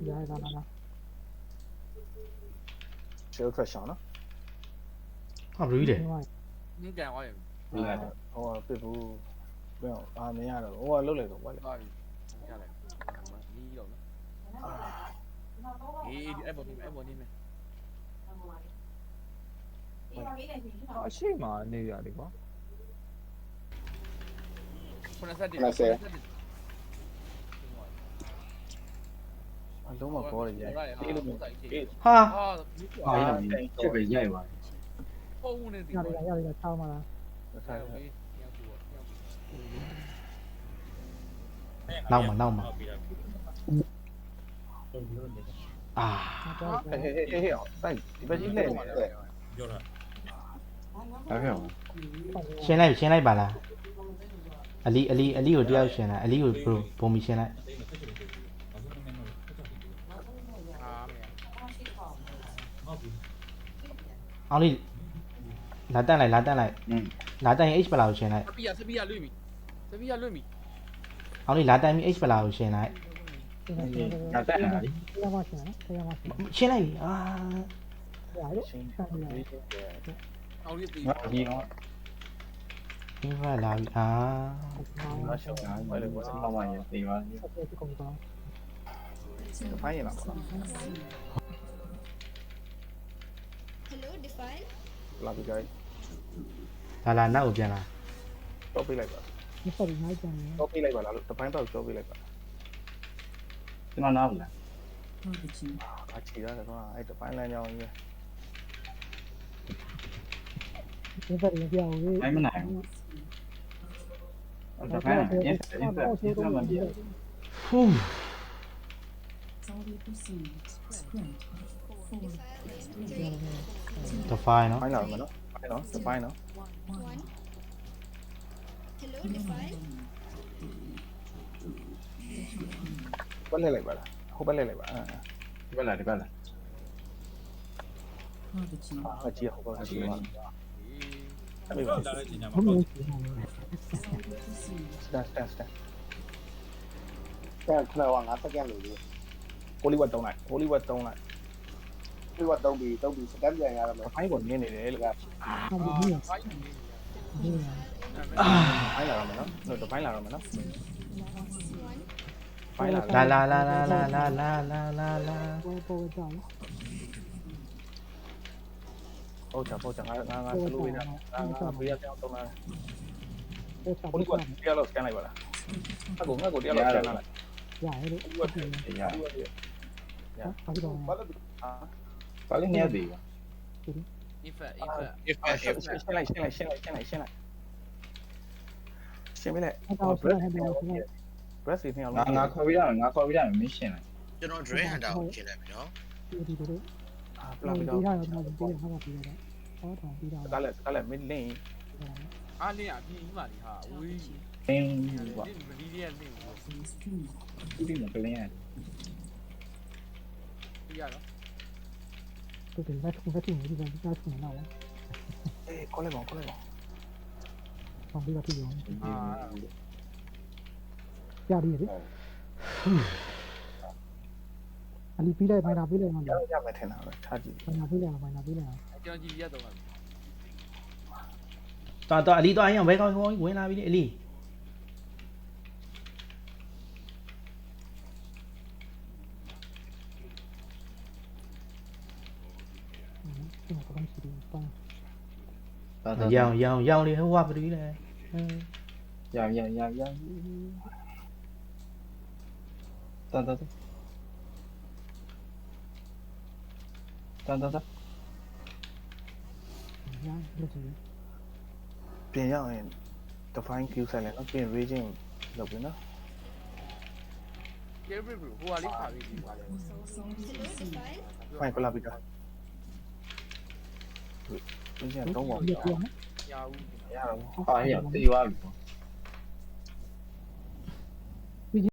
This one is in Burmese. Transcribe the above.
ရတာလားရှယ်ထွက်ရှောင်းနော် ဟာဘလူးတယ် နင်းကန်သွားရင် ဟိုပစ်ဘူးပြန်အာမရတော့ဟိုကလုတ်လိုက်တော့ကွာလေ သွားပြီရလိုက်နီးတော့နော်အေးအဲ့ပေါ်နေမယ်အဲ့ပေါ်နေမယ် အရှိမနေရတယ်ကွာ 90 အလုံးမပေါ်ရရဲ့ဒီလိုမျိုးအေး ဟာ ချက်ပဲရိုက်ပါ ပုံနေတယ် ရတယ်ချောင်းမလား ဆိုင် နောက်မှာနောက်မှာအာ ဟေးတိုက်ဒီဘက်ကြီးလှည့်နေတယ် ပြောတာအဲ့ဟဲ့ ရှင်းလိုက်ပါလားအလီကိုတယောက်ရှင်းလိုက်အလီကိုပုံမီရှင်းလိုက် အောင်လေးလာတန်းလိုက်လာတန်းရင် H ပလာကိုရှင်းလိုက် စပီယာလွင့်ပြီအောင်လေးလာတန်းပြီး H ပလာကိုရှင်းလိုက် ငါတက်လာပြီ တရားမရှိနော်တရားမရှိ ရှင်းလိုက်ပြီအာ ရတယ် ရှင်း ဆက်ရ ပြီး အောင်လေးတီး ငါဒီတော့ ဒီဘက်လာပြီအာ မရှောင်း ငါပဲလေကွာမမရသေးပါ ဆက်ပြီးကုန်သွား ဖိုင်းရလား Hello, Define. လာပြီကြိုင် လာနောက်ကိုပြန်လာ တော့ပေးလိုက်ပါ ဒီဆက်ပြီးနိုင်ပြန်တယ် တော့ပေးလိုက်ပါလားတပိုင်းတော့တော့ပေးလိုက်ပါ ကျွန်တော်နားဘူးလား အချီရတယ်ကွာအဲ့တပိုင်းလမ်းကြောင်းကြီး ဒီဆက်ပြီးပြောင်းလေ နိုင်မနိုင်ဘူးဒါဖိုင်ရင်းစမပြေ ဖူး Define. တဖိုင်နော် ဖိုင်းလာမယ်နော်ဖိုင်းနော်တပိုင်းနော် One. Hello, Define. ဘက်လှည့်လိုက်ပါလားဟိုဘက်လှည့်လိုက်ပါဒီဘက်လာဒီဘက်လာ အချီဟိုဘက်အချီပါအဲ့ဒီပါ ဘုံမျိုး စတက်ဆက်ခဏကငါစကန်လို့လေ ကိုလီဝတ်တုံးလိုက်ကိုလီဝတ်တုံးလိုက် ဒီကတုံးပြီးစကန်ပြန်ရတော့မယ် ဖိုင်းကိုနင်းနေတယ်လို့ ဟုတ်ပြီဒီ ဖိုင်းနေ ဖိုင်းလာတော့မယ်နော်တပိုင်းလာတော့မယ်နော် One. ဖိုင်းလာ လာ ပေါ်ကြောင်း ဟုတ်ချာငါစလို့ရတာငါပေးရအောင်တုံးလာ ပေါ်စား ကိုလီကတရားလို့စကန်လိုက်ပါလားငါကိုတရားလို့စကန်လိုက် ရတယ်လို့ ကိုလီက ရ ဟုတ်တော့ ဘာလို့အာ ပါလိမ့်နေရသေးပါ infect ရှင်းလိုက်ရှင်းလိုက်ရှင်းပေးလိုက် တော့ဆက်ဟန်တော့ဆက် breath နေအောင် ငါခေါ်ပြီးရငါခေါ်ပြီးရမင်းရှင်းလိုက် ကျွန်တော် drain hunter ကိုရှင်းလိုက်ပြီနော် ဒီလို ပလာပြီးတော့ ပြီးတော့ပြီးတော့ဟာပြီးတော့ဟောတော့ပြီးတော့ ကလည်းမင်းလင်း အားလင်းအပြင်းကြီးပါလေဟာဝေး အင်းကွာ ဒီမဒီရဲ့လင်းကို ဒီမှာကလင်းရ ပြီးရတော့ ဒီလက်ခုလက်ခုဒီကလက်ခုနော် အေးခေါ်လိုက်ပါ ဘာပြီးတော့ပြီးရော အာ ကြာပြီလေအလီပြီးလိုက်ဖိုင်တာပြီးလိုက်မှ ရမယ်ထင်တာပဲထားကြည့် ဖိုင်တာပြီးလိုက်ဖိုင်တာပြီးလိုက် ကျွန်တော်ကြည့်ရတော့ပါ တော်အလီတော့အရင်ဘဲကောင်းဝင်လာပြီလေအလီ ကျွန်တော်ကောင်းစီတယ်ပါ ရောင်လေဟိုကဘလူးလေ ရတန်ရလို့စီ ပြင်ရအောင် define queue ဆိုင်လည်းနော်ပြင် raging လုပ်ပြီနော် ကျေဘရီဟိုဟာလေးခါပြီးပြီပါလေ Hello, Define. ဖိုင်ပလာပြီးတော့ပြင်တော့ပါ ဒီပြော ရဘူး ရတော့ ပါရသေးပါပြီ